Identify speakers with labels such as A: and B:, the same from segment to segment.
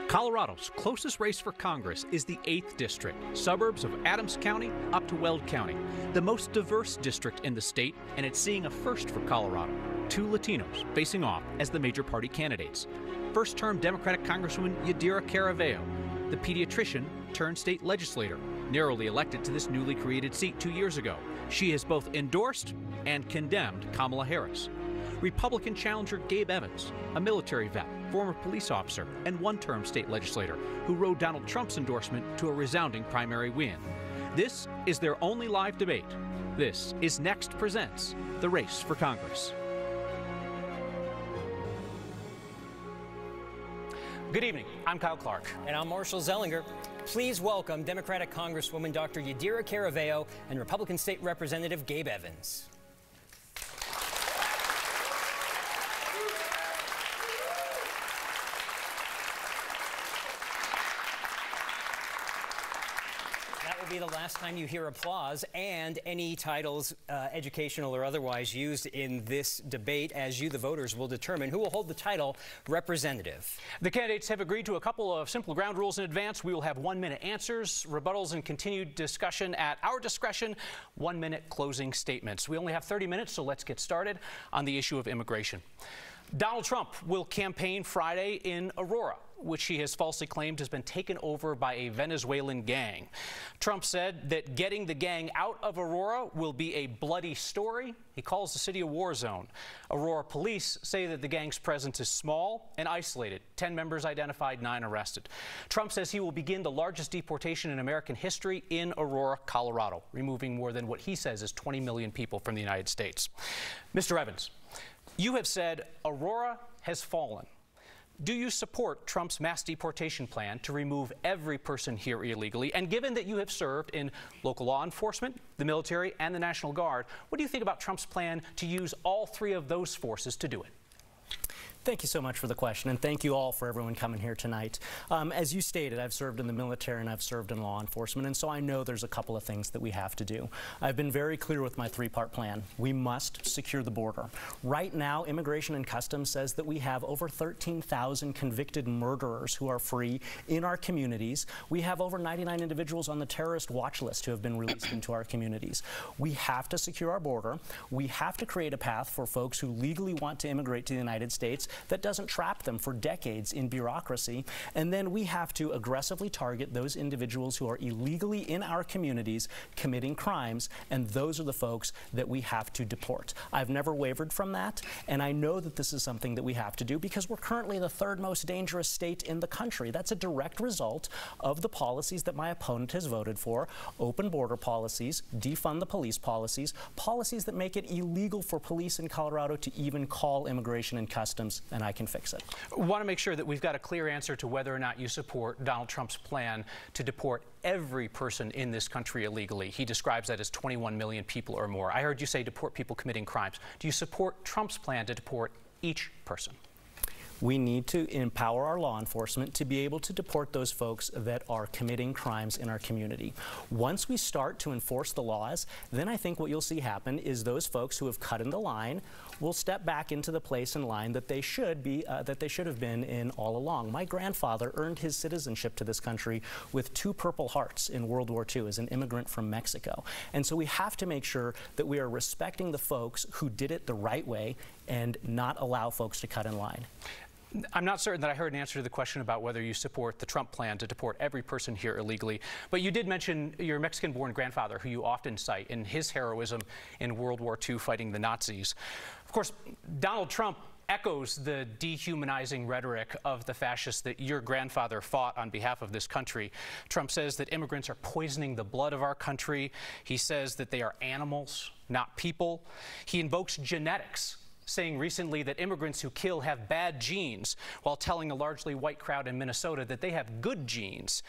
A: Colorado's closest race for Congress is the 8th District, suburbs of Adams County up to Weld County, the most diverse district in the state, and it's seeing a first for Colorado. 2 Latinos facing off as the major party candidates. First-term Democratic Congresswoman Yadira Caraveo, the pediatrician turned state legislator, narrowly elected to this newly created seat 2 years ago. She has both endorsed and condemned Kamala Harris. Republican challenger Gabe Evans, a military vet, former police officer, and one-term state legislator who rode Donald Trump's endorsement to a resounding primary win. This is their only live debate. This is Next Presents the Race for Congress.
B: Good evening. I'm Kyle Clark.
C: And I'm Marshall Zelinger. Please welcome Democratic Congresswoman Dr. Yadira Caraveo and Republican State Representative Gabe Evans. Be the last time you hear applause and any titles, educational or otherwise, used in this debate, as you, the voters, will determine who will hold the title representative.
B: The candidates have agreed to a couple of simple ground rules in advance. We will have 1-minute answers, rebuttals, and continued discussion at our discretion, 1-minute closing statements. We only have 30 minutes, so let's get started on the issue of immigration. Donald Trump will campaign Friday in Aurora, which he has falsely claimed has been taken over by a Venezuelan gang. Trump said that getting the gang out of Aurora will be a bloody story. He calls the city a war zone. Aurora police say that the gang's presence is small and isolated. 10 members identified, 9 arrested. Trump says he will begin the largest deportation in American history in Aurora, Colorado, removing more than what he says is 20 million people from the United States. Mr. Evans, you have said Aurora has fallen. Do you support Trump's mass deportation plan to remove every person here illegally? And given that you have served in local law enforcement, the military, and the National Guard, what do you think about Trump's plan to use all 3 of those forces to do it?
C: Thank you so much for the question, and thank you all for everyone coming here tonight. As you stated, I've served in the military and I've served in law enforcement, and so I know there's a couple of things that we have to do. I've been very clear with my 3-part plan. We must secure the border. Right now, Immigration and Customs says that we have over 13,000 convicted murderers who are free in our communities. We have over 99 individuals on the terrorist watch list who have been released into our communities. We have to secure our border. We have to create a path for folks who legally want to immigrate to the United States that doesn't trap them for decades in bureaucracy. And then we have to aggressively target those individuals who are illegally in our communities committing crimes, and those are the folks that we have to deport. I've never wavered from that, and I know that this is something that we have to do because we're currently the 3rd most dangerous state in the country. That's a direct result of the policies that my opponent has voted for: open border policies, defund the police policies, policies that make it illegal for police in Colorado to even call Immigration and Customs, and I can fix it.
B: I want to make sure that we've got a clear answer to whether or not you support Donald Trump's plan to deport every person in this country illegally. He describes that as 21 million people or more. I heard you say deport people committing crimes. Do you support Trump's plan to deport each person?
C: We need to empower our law enforcement to be able to deport those folks that are committing crimes in our community. Once we start to enforce the laws, then I think what you'll see happen is those folks who have cut in the line will step back into the place in line that they should have been in all along. My grandfather earned his citizenship to this country with 2 Purple Hearts in World War II as an immigrant from Mexico. And so we have to make sure that we are respecting the folks who did it the right way and not allow folks to cut in line.
B: I'm not certain that I heard an answer to the question about whether you support the Trump plan to deport every person here illegally, but you did mention your Mexican-born grandfather, who you often cite in his heroism in World War II fighting the Nazis. Of course, Donald Trump echoes the dehumanizing rhetoric of the fascists that your grandfather fought on behalf of this country. Trump says that immigrants are poisoning the blood of our country. He says that they are animals, not people. He invokes genetics, saying recently that immigrants who kill have bad genes, while telling a largely white crowd in Minnesota that they have good genes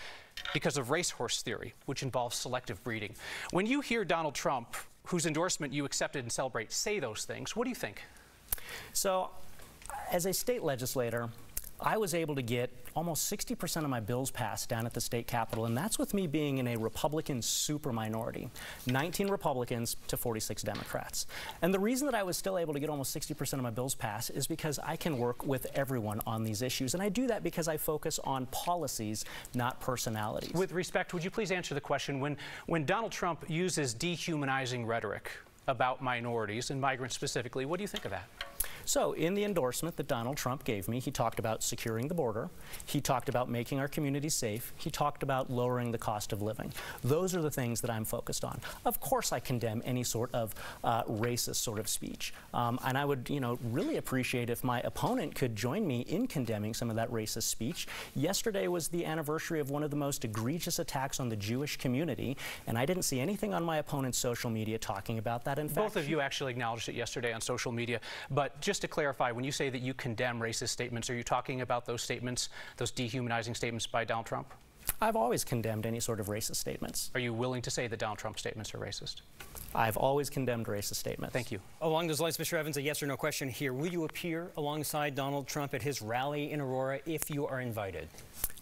B: because of racehorse theory, which involves selective breeding. When you hear Donald Trump, whose endorsement you accepted and celebrate, say those things, what do you think?
C: So, as a state legislator, I was able to get almost 60% of my bills passed down at the state capitol, and that's with me being in a Republican super minority, 19 Republicans to 46 Democrats. And the reason that I was still able to get almost 60% of my bills passed is because I can work with everyone on these issues, and I do that because I focus on policies, not personalities.
B: With respect, would you please answer the question, when Donald Trump uses dehumanizing rhetoric about minorities and migrants specifically, what do you think of that?
C: So in the endorsement that Donald Trump gave me, he talked about securing the border. He talked about making our communities safe. He talked about lowering the cost of living. Those are the things that I'm focused on. Of course, I condemn any sort of racist sort of speech. And I would, really appreciate if my opponent could join me in condemning some of that racist speech. Yesterday was the anniversary of one of the most egregious attacks on the Jewish community, and I didn't see anything on my opponent's social media talking about that. In fact,
B: both of you actually acknowledged it yesterday on social media, but just to clarify, when you say that you condemn racist statements, are you talking about those statements, those dehumanizing statements by Donald Trump?
C: I've always condemned any sort of racist statements.
B: Are you willing to say that Donald Trump's statements are racist?
C: I've always condemned racist statements.
B: Thank you.
D: Along those lines, Mr. Evans, a yes or no question here. Will you appear alongside Donald Trump at his rally in Aurora if you are invited?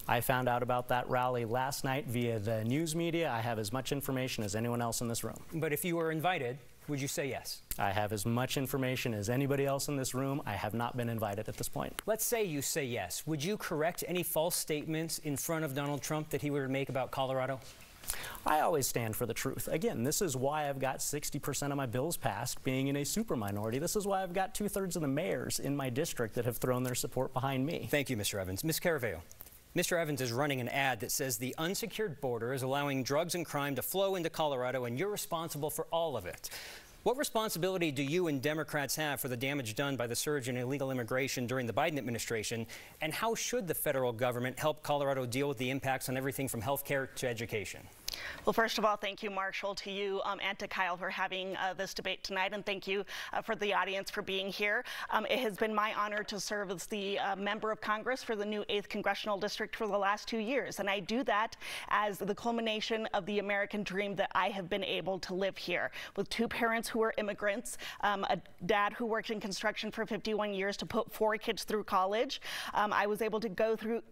C: I found out about that rally last night via the news media. I have as much information as anyone else in this room.
D: But if you were invited, would you say yes?
C: I have as much information as anybody else in this room. I have not been invited at this point.
D: Let's say you say yes. Would you correct any false statements in front of Donald Trump that he would make about Colorado?
C: I always stand for the truth. Again, this is why I've got 60% of my bills passed, being in a super minority. This is why I've got 2/3 of the mayors in my district that have thrown their support behind me.
D: Thank you, Mr. Evans. Ms. Caraveo. Mr. Evans is running an ad that says the unsecured border is allowing drugs and crime to flow into Colorado, and you're responsible for all of it. What responsibility do you and Democrats have for the damage done by the surge in illegal immigration during the Biden administration, and how should the federal government help Colorado deal with the impacts on everything from health care to education?
E: Well, first of all, thank you, Marshall, to you and to Kyle for having this debate tonight, and thank you for the audience for being here. It has been my honor to serve as the member of Congress for the new 8th Congressional District for the last 2 years, and I do that as the culmination of the American dream that I have been able to live here, with 2 parents who are immigrants, a dad who worked in construction for 51 years to put 4 kids through college. I was able to go through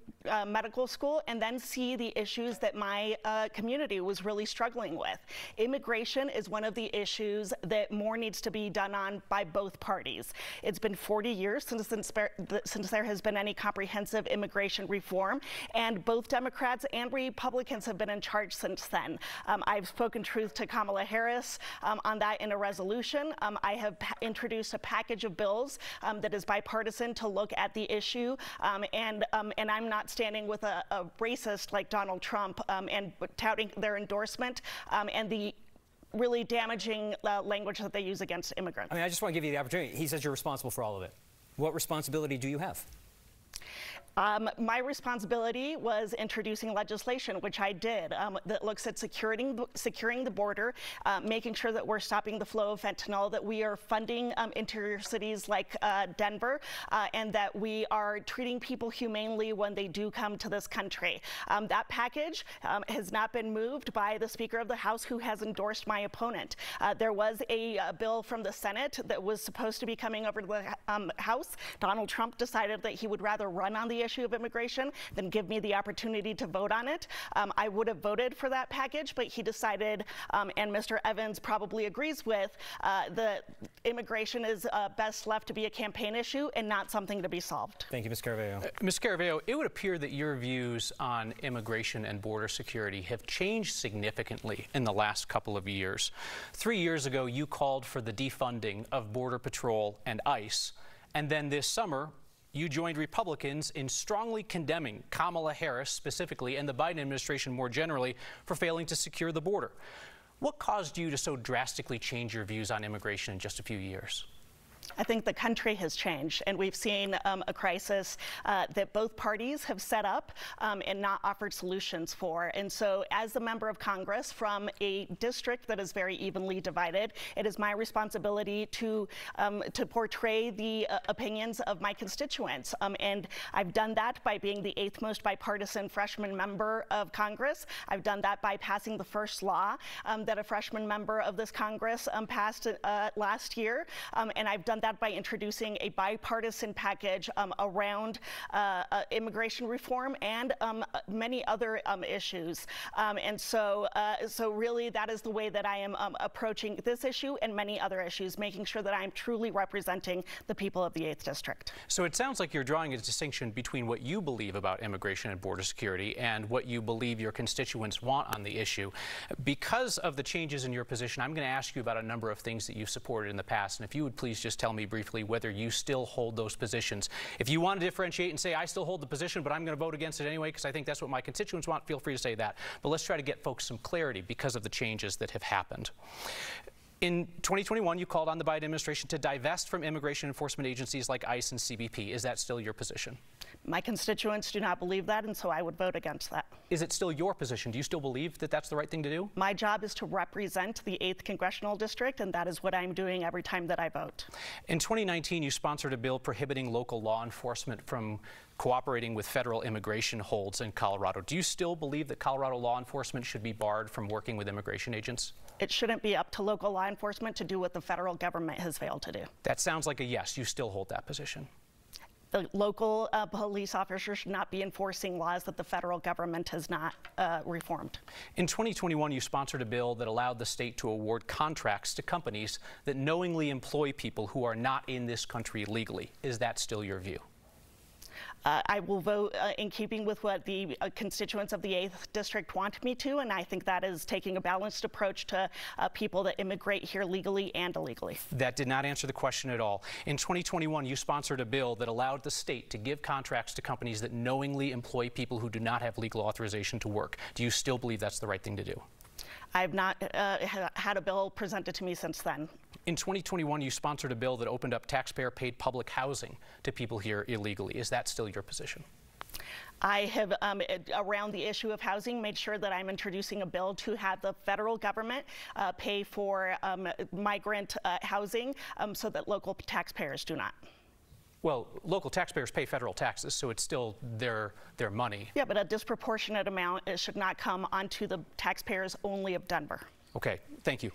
E: medical school and then see the issues that my community was really struggling with. Immigration is one of the issues that more needs to be done on by both parties. It's been 40 years since there has been any comprehensive immigration reform, and both Democrats and Republicans have been in charge since then. I've spoken truth to Kamala Harris on that in a resolution. I have introduced a package of bills that is bipartisan to look at the issue, and I'm not standing with a racist like Donald Trump and touting their endorsement and the really damaging language that they use against immigrants.
D: I mean, I just want to give you the opportunity. He says you're responsible for all of it. What responsibility do you have?
E: My responsibility was introducing legislation, which I did, that looks at securing the border, making sure that we're stopping the flow of fentanyl, that we are funding interior cities like Denver, and that we are treating people humanely when they do come to this country. That package has not been moved by the Speaker of the House, who has endorsed my opponent. There was a bill from the Senate that was supposed to be coming over to the House. Donald Trump decided that he would rather run on the issue of immigration than give me the opportunity to vote on it. I would have voted for that package, but he decided, and Mr. Evans probably agrees with, that immigration is best left to be a campaign issue and not something to be solved.
D: Thank you, Ms. Caraveo.
B: Ms. Caraveo, it would appear that your views on immigration and border security have changed significantly in the last couple of years. 3 years ago, you called for the defunding of Border Patrol and ICE, and then this summer, you joined Republicans in strongly condemning Kamala Harris specifically and the Biden administration more generally for failing to secure the border. What caused you to so drastically change your views on immigration in just a few years?
E: I think the country has changed, and we've seen a crisis that both parties have set up and not offered solutions for. And so, as a member of Congress from a district that is very evenly divided, it is my responsibility to portray the opinions of my constituents. And I've done that by being the 8th most bipartisan freshman member of Congress. I've done that by passing the first law that a freshman member of this Congress passed last year, and I've done done that by introducing a bipartisan package around immigration reform and many other issues. And so really that is the way that I am approaching this issue and many other issues, making sure that I am truly representing the people of the 8th District.
B: So it sounds like you're drawing a distinction between what you believe about immigration and border security and what you believe your constituents want on the issue. Because of the changes in your position, I'm going to ask you about a number of things that you've supported in the past, and if you would please just tell me briefly whether you still hold those positions. If you want to differentiate and say, I still hold the position, but I'm going to vote against it anyway because I think that's what my constituents want, feel free to say that. But let's try to get folks some clarity because of the changes that have happened. In 2021, you called on the Biden administration to divest from immigration enforcement agencies like ICE and CBP. Is that still your position?
E: My constituents do not believe that, and so I would vote against that.
B: Is it still your position? Do you still believe that that's the right thing to do?
E: My job is to represent the 8th Congressional District, and that is what I'm doing every time that I vote.
B: In 2019, you sponsored a bill prohibiting local law enforcement from cooperating with federal immigration holds in Colorado. Do you still believe that Colorado law enforcement should be barred from working with immigration agents?
E: It shouldn't be up to local law enforcement to do what the federal government has failed to do.
B: That sounds like a yes. You still hold that position.
E: The local police officers should not be enforcing laws that the federal government has not reformed.
B: In 2021, you sponsored a bill that allowed the state to award contracts to companies that knowingly employ people who are not in this country legally. Is that still your view?
E: I will vote in keeping with what the constituents of the 8th District want me to, and I think that is taking a balanced approach to people that immigrate here legally and illegally.
B: That did not answer the question at all. In 2021, you sponsored a bill that allowed the state to give contracts to companies that knowingly employ people who do not have legal authorization to work. Do you still believe that's the right thing to do?
E: I've not had a bill presented to me since then.
B: In 2021, you sponsored a bill that opened up taxpayer-paid public housing to people here illegally. Is that still your position?
E: I have, around the issue of housing, made sure that I'm introducing a bill to have the federal government pay for migrant housing so that local taxpayers do not.
B: Well, local taxpayers pay federal taxes, so it's still their money.
E: Yeah, but a disproportionate amount should not come onto the taxpayers only of Denver.
B: Okay, thank you.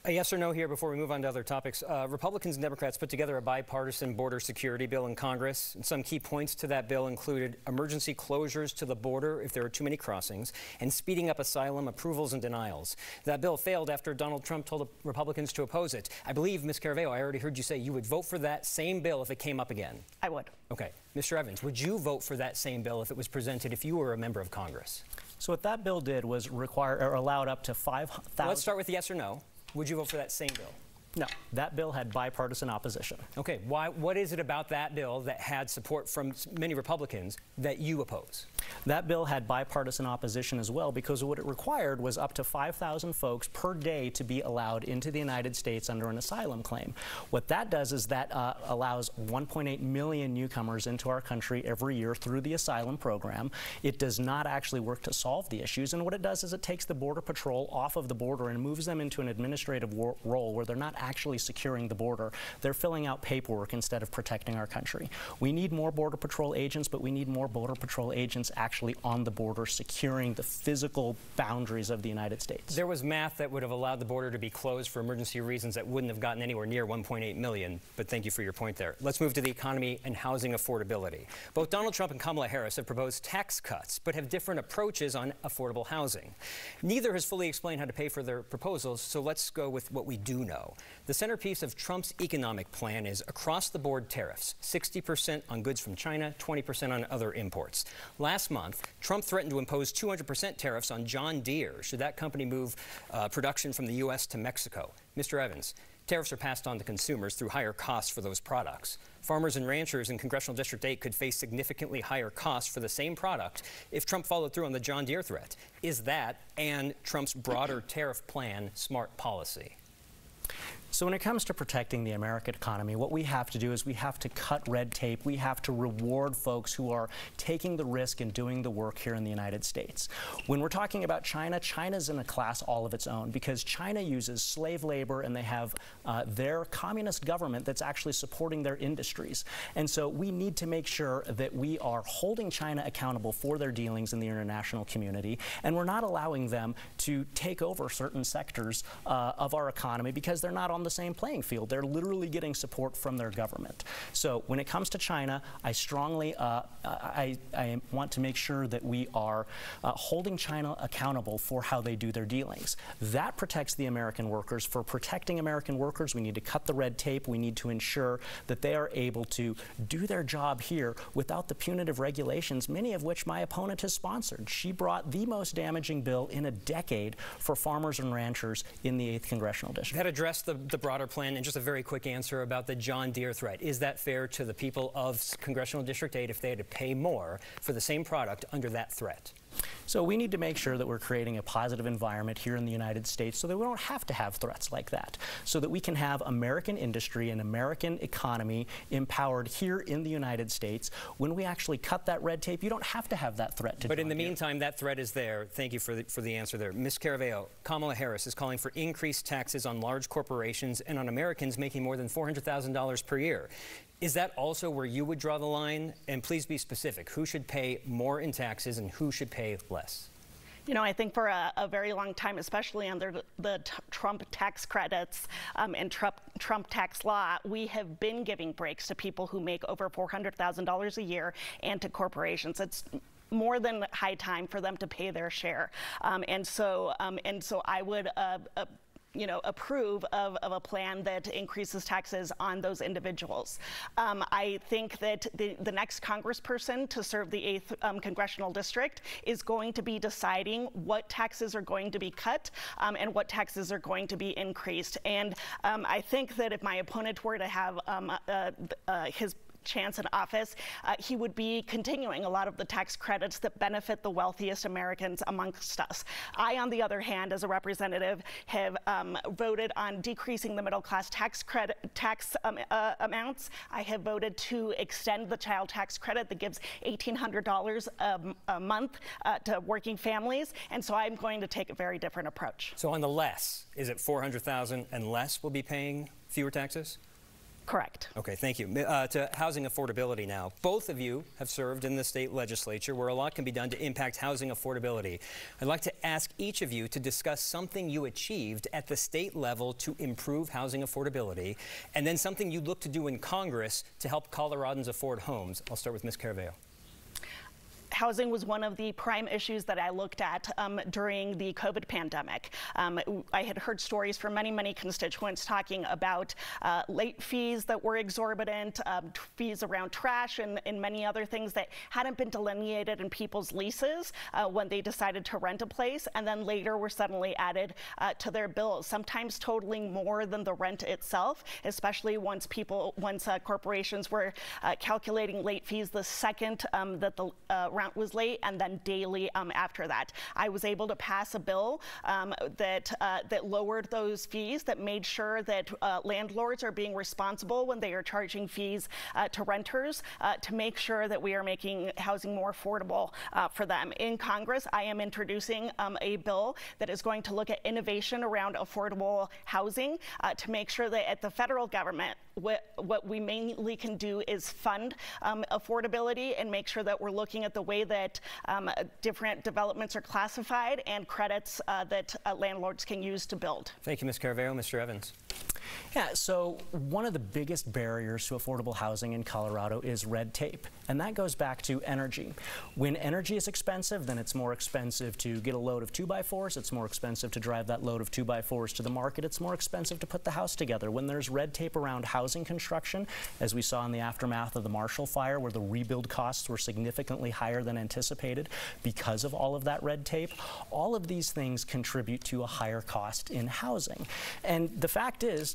D: A yes or no here before we move on to other topics. Republicans and Democrats put together a bipartisan border security bill in Congress. And some key points to that bill included emergency closures to the border if there are too many crossings and speeding up asylum approvals and denials. That bill failed after Donald Trump told Republicans to oppose it. I believe, Ms. Caraveo, I already heard you say you would vote for that same bill if it came up again.
E: I would.
D: Okay. Mr. Evans, would you vote for that same bill if it was presented if you were a member of Congress?
C: So what that bill did was require or allowed up to 5,000.
D: Let's start with yes or no. Would you vote for that same bill?
C: No, that bill had bipartisan opposition.
D: Okay, what is it about that bill that had support from many Republicans that you oppose?
C: That bill had bipartisan opposition as well because what it required was up to 5,000 folks per day to be allowed into the United States under an asylum claim. What that does is that allows 1.8 million newcomers into our country every year through the asylum program. It does not actually work to solve the issues, and what it does is it takes the Border Patrol off of the border and moves them into an administrative role where they're not actually securing the border. They're filling out paperwork instead of protecting our country. We need more Border Patrol agents, but we need more Border Patrol agents actually on the border securing the physical boundaries of the United States.
D: There was math that would have allowed the border to be closed for emergency reasons that wouldn't have gotten anywhere near 1.8 million, but thank you for your point there. Let's move to the economy and housing affordability. Both Donald Trump and Kamala Harris have proposed tax cuts, but have different approaches on affordable housing. Neither has fully explained how to pay for their proposals, so let's go with what we do know. The centerpiece of Trump's economic plan is across-the-board tariffs, 60% on goods from China, 20% on other imports. Last month, Trump threatened to impose 200% tariffs on John Deere should that company move production from the U.S. to Mexico. Mr. Evans, tariffs are passed on to consumers through higher costs for those products. Farmers and ranchers in Congressional District 8 could face significantly higher costs for the same product if Trump followed through on the John Deere threat. Is that, and Trump's broader tariff plan, smart policy?
C: So when it comes to protecting the American economy, what we have to do is we have to cut red tape. We have to reward folks who are taking the risk and doing the work here in the United States. When we're talking about China, China's in a class all of its own because China uses slave labor and they have their communist government that's actually supporting their industries. And so we need to make sure that we are holding China accountable for their dealings in the international community, and we're not allowing them to take over certain sectors of our economy because they're not on on the same playing field. They're literally getting support from their government. So when it comes to China, I strongly I want to make sure that we are holding China accountable for how they do their dealings. That protects the American workers. For protecting American workers, we need to cut the red tape. We need to ensure that they are able to do their job here without the punitive regulations, many of which my opponent has sponsored. She brought the most damaging bill in a decade for farmers and ranchers in the 8th Congressional District.
D: That addressed the broader plan, and just a very quick answer about the John Deere threat. Is that fair to the people of Congressional District 8 if they had to pay more for the same product under that threat?
C: So we need to make sure that we're creating a positive environment here in the United States so that we don't have to have threats like that, so that we can have American industry and American economy empowered here in the United States. When we actually cut that red tape, you don't have to have that threat to
D: But in the meantime, that threat is there. Thank you for the answer there. Ms. Caraveo, Kamala Harris is calling for increased taxes on large corporations and on Americans making more than $400,000 per year. Is that also where you would draw the line? And please be specific. Who should pay more in taxes and who should pay less?
E: You know, I think for a very long time, especially under the Trump tax credits and Trump tax law, we have been giving breaks to people who make over $400,000 a year and to corporations. It's more than high time for them to pay their share. And so I would approve of a plan that increases taxes on those individuals. I think that the next congressperson to serve the 8th Congressional District is going to be deciding what taxes are going to be cut and what taxes are going to be increased. And I think that if my opponent were to have his chance in office, he would be continuing a lot of the tax credits that benefit the wealthiest Americans amongst us. I, on the other hand, as a representative, have voted on decreasing the middle-class tax amounts. I have voted to extend the child tax credit that gives $1,800 a month to working families, and so I'm going to take a very different approach.
D: So on the less, is it $400,000 and less will be paying fewer taxes?
E: Correct.
D: Okay, thank you. To housing affordability now. Both of you have served in the state legislature where a lot can be done to impact housing affordability. I'd like to ask each of you to discuss something you achieved at the state level to improve housing affordability, and then something you'd look to do in Congress to help Coloradans afford homes. I'll start with Ms. Caraveo.
E: Housing was one of the prime issues that I looked at during the COVID pandemic. I had heard stories from many constituents talking about late fees that were exorbitant, fees around trash and many other things that hadn't been delineated in people's leases when they decided to rent a place, and then later were suddenly added to their bills, sometimes totaling more than the rent itself, especially once corporations were calculating late fees the second that the rent was late, and then daily after that. I was able to pass a bill that lowered those fees, that made sure that landlords are being responsible when they are charging fees to renters, to make sure that we are making housing more affordable for them. In Congress, I am introducing a bill that is going to look at innovation around affordable housing to make sure that at the federal government, what we mainly can do is fund affordability and make sure that we're looking at the way that different developments are classified and credits that landlords can use to build.
D: Thank you, Ms. Caraveo. Mr. Evans.
C: Yeah, so one of the biggest barriers to affordable housing in Colorado is red tape, and that goes back to energy. When energy is expensive, then it's more expensive to get a load of 2x4s, it's more expensive to drive that load of 2x4s to the market, it's more expensive to put the house together. When there's red tape around housing construction, as we saw in the aftermath of the Marshall Fire, where the rebuild costs were significantly higher than anticipated because of all of that red tape, all of these things contribute to a higher cost in housing. And the fact is,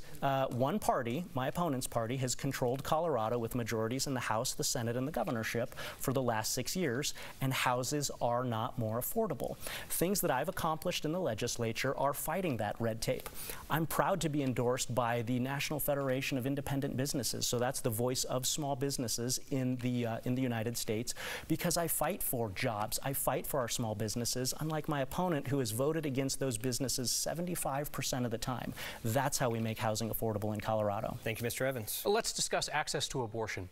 C: one party, my opponent's party, has controlled Colorado with majorities in the House, the Senate, and the governorship for the last 6 years, and houses are not more affordable. Things that I've accomplished in the legislature are fighting that red tape. I'm proud to be endorsed by the National Federation of Independent Businesses, so that's the voice of small businesses in the United States, because I fight for jobs. I fight for our small businesses, unlike my opponent, who has voted against those businesses 75% of the time. That's how we make housing affordable in Colorado.
D: Thank you, Mr. Evans.
B: Let's discuss access to abortion.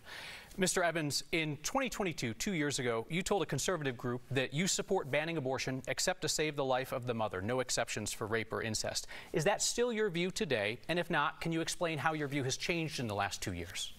B: Mr. Evans, in 2022, 2 years ago, you told a conservative group that you support banning abortion except to save the life of the mother, no exceptions for rape or incest. Is that still your view today? And if not, can you explain how your view has changed in the last 2 years?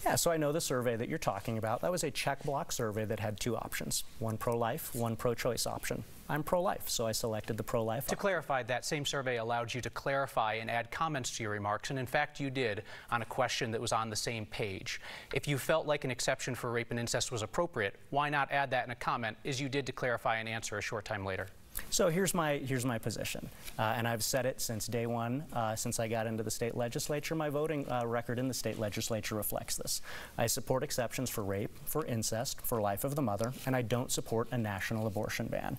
C: Yeah, so I know the survey that you're talking about. That was a check block survey that had two options, one pro-life, one pro-choice option. I'm pro-life, so I selected the pro-life.
B: To clarify, that same survey allowed you to clarify and add comments to your remarks, and in fact you did on a question that was on the same page. If you felt like an exception for rape and incest was appropriate, why not add that in a comment, as you did to clarify and answer a short time later?
C: So here's my position, and I've said it since day one, since I got into the state legislature. My voting record in the state legislature reflects this. I support exceptions for rape, for incest, for life of the mother, and I don't support a national abortion ban.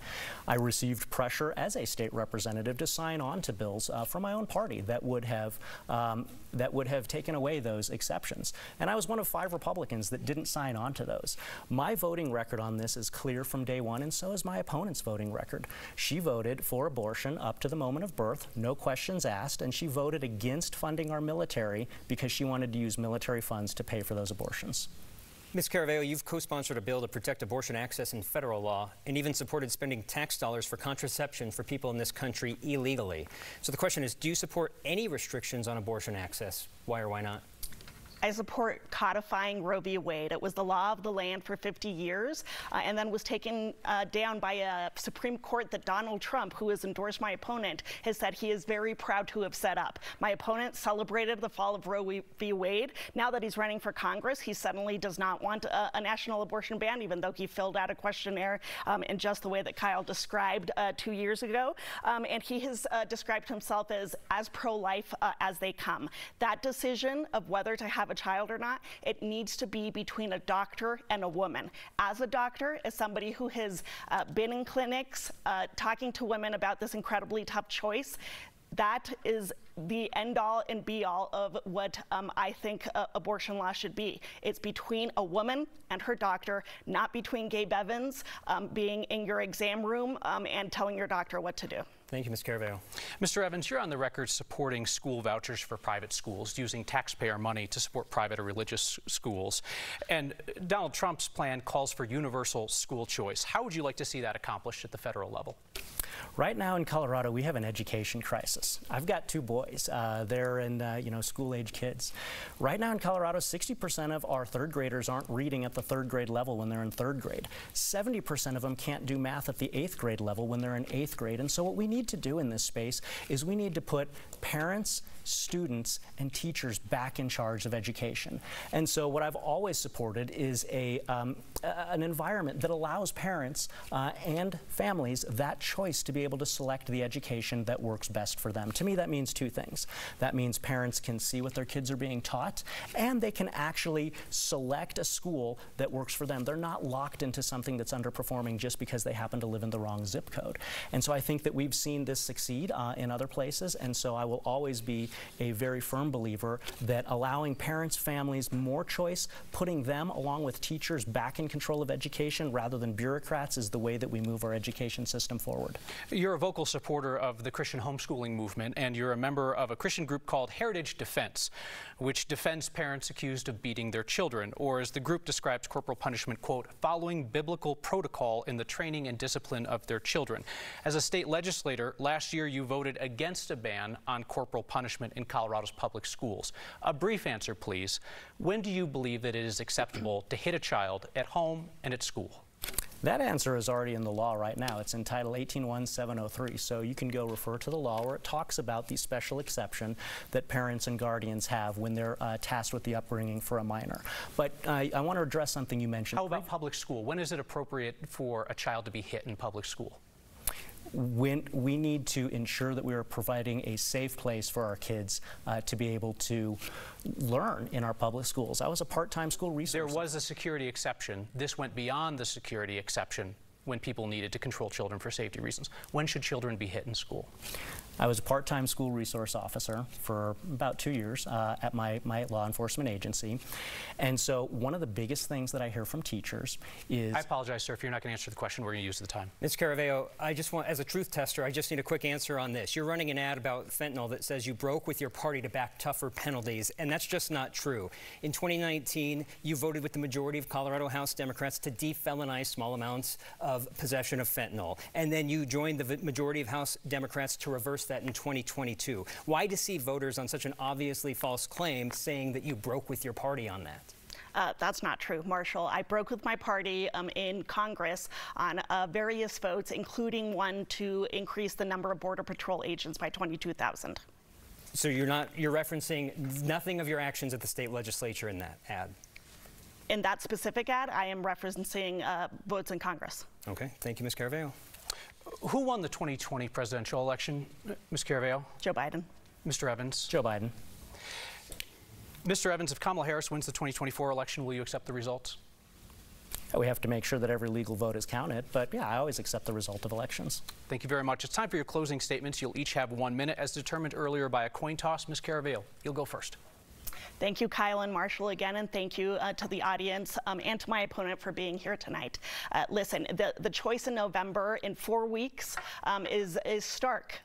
C: I received pressure as a state representative to sign on to bills from my own party that would have taken away those exceptions. And I was one of 5 Republicans that didn't sign on to those. My voting record on this is clear from day one, and so is my opponent's voting record. She voted for abortion up to the moment of birth, no questions asked, and she voted against funding our military because she wanted to use military funds to pay for those abortions.
D: Ms. Caraveo, you've co-sponsored a bill to protect abortion access in federal law and even supported spending tax dollars for contraception for people in this country illegally. So the question is, do you support any restrictions on abortion access? Why or why not?
E: I support codifying Roe v. Wade. It was the law of the land for 50 years and then was taken down by a Supreme Court that Donald Trump, who has endorsed my opponent, has said he is very proud to have set up. My opponent celebrated the fall of Roe v. Wade. Now that he's running for Congress, he suddenly does not want a national abortion ban, even though he filled out a questionnaire in just the way that Kyle described 2 years ago. And he has described himself as pro-life as they come. That decision of whether to have a child or not, it needs to be between a doctor and a woman. As a doctor, as somebody who has been in clinics talking to women about this incredibly tough choice, that is the end-all and be-all of what I think abortion law should be. It's between a woman and her doctor, not between Gabe Evans being in your exam room and telling your doctor what to do.
D: Thank you, Ms. Caraveo.
B: Mr. Evans, you're on the record supporting school vouchers for private schools, using taxpayer money to support private or religious schools. And Donald Trump's plan calls for universal school choice. How would you like to see that accomplished at the federal level?
C: Right now in Colorado, we have an education crisis. I've got 2 boys. They're in, school-age kids. Right now in Colorado, 60% of our 3rd graders aren't reading at the 3rd grade level when they're in 3rd grade. 70% of them can't do math at the 8th grade level when they're in 8th grade. And so what we need to do in this space is we need to put parents, students, and teachers back in charge of education. And so what I've always supported is an environment that allows parents and families that choice to be able to select the education that works best for them. To me, that means 2 things. That means parents can see what their kids are being taught, and they can actually select a school that works for them. They're not locked into something that's underperforming just because they happen to live in the wrong zip code. And so I think that we've seen this succeed in other places, and so I will always be a very firm believer that allowing parents, families more choice, putting them along with teachers back in control of education rather than bureaucrats is the way that we move our education system forward.
B: You're a vocal supporter of the Christian homeschooling movement, and you're a member of a Christian group called Heritage Defense, which defends parents accused of beating their children, or as the group describes corporal punishment, quote, following biblical protocol in the training and discipline of their children. As a state legislator, last year you voted against a ban on corporal punishment in Colorado's public schools. A brief answer, please. When do you believe that it is acceptable to hit a child at home and at school?
C: That answer is already in the law right now. It's in Title 18-1703, so you can go refer to the law where it talks about the special exception that parents and guardians have when they're tasked with the upbringing for a minor. But I want to address something you mentioned.
B: How about public school? When is it appropriate for a child to be hit in public school?
C: When we need to ensure that we are providing a safe place for our kids to be able to learn in our public schools. I was a part-time school resource.
B: There was a security exception. This went beyond the security exception when people needed to control children for safety reasons. When should children be hit in school?
C: I was a part-time school resource officer for about 2 years at my law enforcement agency. And so one of the biggest things that I hear from teachers is...
B: I apologize, sir, if you're not going to answer the question, we're going to use the time.
D: Ms. Caraveo, I just want, as a truth tester, I just need a quick answer on this. You're running an ad about fentanyl that says you broke with your party to back tougher penalties, and that's just not true. In 2019, you voted with the majority of Colorado House Democrats to defelonize small amounts of possession of fentanyl. And then you joined the majority of House Democrats to reverse that in 2022. Why deceive voters on such an obviously false claim, saying that you broke with your party on that?
E: That's not true, Marshall. I broke with my party in Congress on various votes, including one to increase the number of Border Patrol agents by 22,000.
D: So you're referencing nothing of your actions at the state legislature in that ad?
E: In that specific ad, I am referencing votes in Congress.
D: Okay, thank you, Ms. Caraveo.
B: Who won the 2020 presidential election, Ms. Caraveo?
E: Joe Biden.
B: Mr. Evans?
C: Joe Biden.
B: Mr. Evans, if Kamala Harris wins the 2024 election, will you accept the results?
C: We have to make sure that every legal vote is counted, but yeah, I always accept the result of elections.
B: Thank you very much. It's time for your closing statements. You'll each have 1 minute, as determined earlier by a coin toss. Ms. Caraveo, you'll go first.
E: Thank you, Kyle and Marshall, again, and thank you to the audience and to my opponent for being here tonight. Listen, the choice in November in 4 weeks is stark.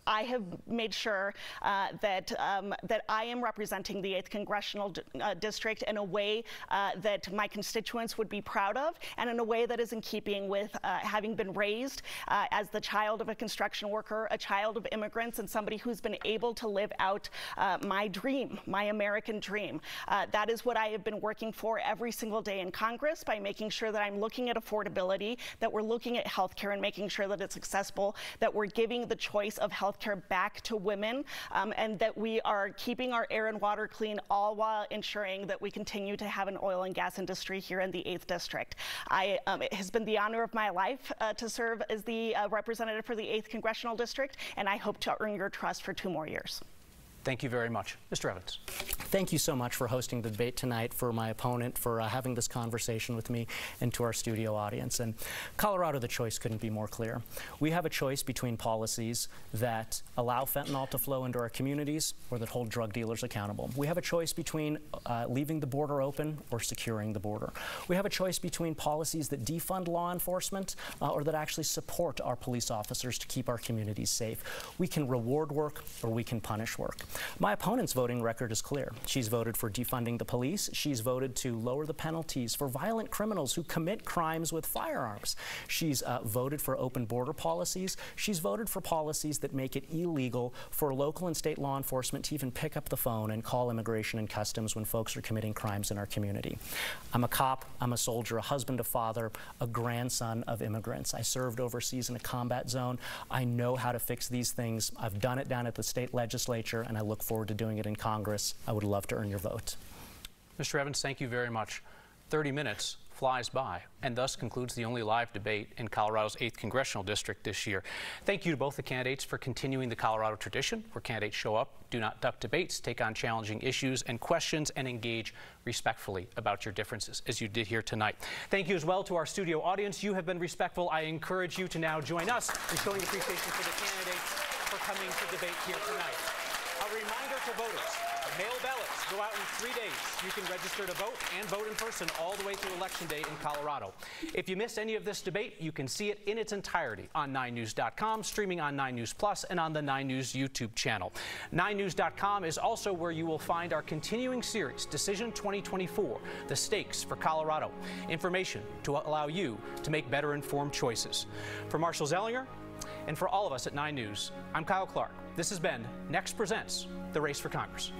E: I have made sure that I am representing the 8th Congressional District in a way that my constituents would be proud of, and in a way that is in keeping with having been raised as the child of a construction worker, a child of immigrants, and somebody who's been able to live out my dream, my American dream. That is what I have been working for every single day in Congress, by making sure that I'm looking at affordability, that we're looking at healthcare and making sure that it's accessible, that we're giving the choice of healthcare back to women, and that we are keeping our air and water clean, all while ensuring that we continue to have an oil and gas industry here in the 8th District. It has been the honor of my life to serve as the representative for the 8th Congressional District, and I hope to earn your trust for 2 more years.
B: Thank you very much. Mr. Evans.
C: Thank you so much for hosting the debate tonight, for my opponent, for having this conversation with me, and to our studio audience. And Colorado, the choice couldn't be more clear. We have a choice between policies that allow fentanyl to flow into our communities or that hold drug dealers accountable. We have a choice between leaving the border open or securing the border. We have a choice between policies that defund law enforcement or that actually support our police officers to keep our communities safe. We can reward work or we can punish work. My opponent's voting record is clear. She's voted for defunding the police. She's voted to lower the penalties for violent criminals who commit crimes with firearms. She's voted for open border policies. She's voted for policies that make it illegal for local and state law enforcement to even pick up the phone and call Immigration and Customs when folks are committing crimes in our community. I'm a cop, I'm a soldier, a husband, a father, a grandson of immigrants. I served overseas in a combat zone. I know how to fix these things. I've done it down at the state legislature, and I look forward to doing it in Congress. I would love to earn your vote.
B: Mr. Evans, thank you very much. 30 minutes flies by, and thus concludes the only live debate in Colorado's 8th Congressional District this year. Thank you to both the candidates for continuing the Colorado tradition, where candidates show up, do not duck debates, take on challenging issues and questions, and engage respectfully about your differences, as you did here tonight. Thank you as well to our studio audience. You have been respectful. I encourage you to now join us in showing appreciation for the candidates for coming to debate here tonight. A reminder to voters, mail ballots go out in 3 days. You can register to vote and vote in person all the way through Election Day in Colorado. If you missed any of this debate, you can see it in its entirety on 9news.com, streaming on 9 News Plus, and on the 9 News YouTube channel. 9news.com is also where you will find our continuing series, Decision 2024, The Stakes for Colorado. Information to allow you to make better informed choices. For Marshall Zelinger, and for all of us at 9 News, I'm Kyle Clark. This has been Next Presents The Race for Congress.